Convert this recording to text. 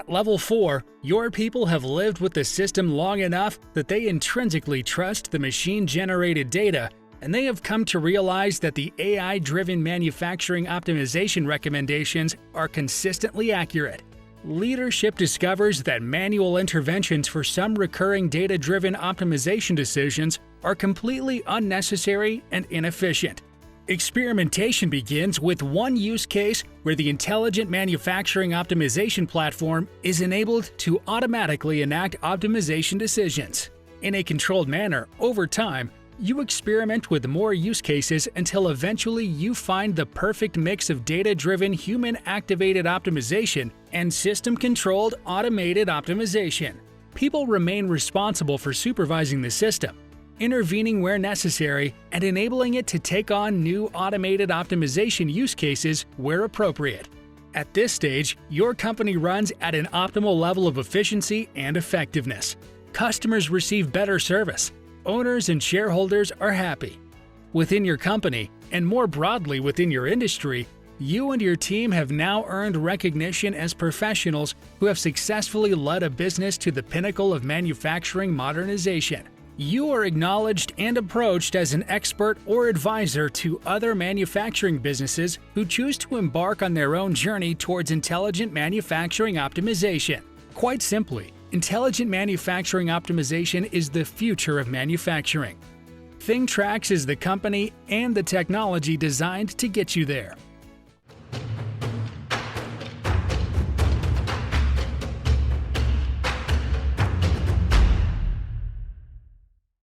At level 4, your people have lived with the system long enough that they intrinsically trust the machine-generated data, and they have come to realize that the AI-driven manufacturing optimization recommendations are consistently accurate. Leadership discovers that manual interventions for some recurring data-driven optimization decisions are completely unnecessary and inefficient. Experimentation begins with one use case where the Intelligent Manufacturing Optimization platform is enabled to automatically enact optimization decisions. In a controlled manner, over time, you experiment with more use cases until eventually you find the perfect mix of data-driven human-activated optimization and system-controlled automated optimization. People remain responsible for supervising the system, intervening where necessary, and enabling it to take on new automated optimization use cases where appropriate. At this stage, your company runs at an optimal level of efficiency and effectiveness. Customers receive better service. Owners and shareholders are happy. Within your company, and more broadly within your industry, you and your team have now earned recognition as professionals who have successfully led a business to the pinnacle of manufacturing modernization. You are acknowledged and approached as an expert or advisor to other manufacturing businesses who choose to embark on their own journey towards intelligent manufacturing optimization. Quite simply, intelligent manufacturing optimization is the future of manufacturing. ThingTrax is the company and the technology designed to get you there.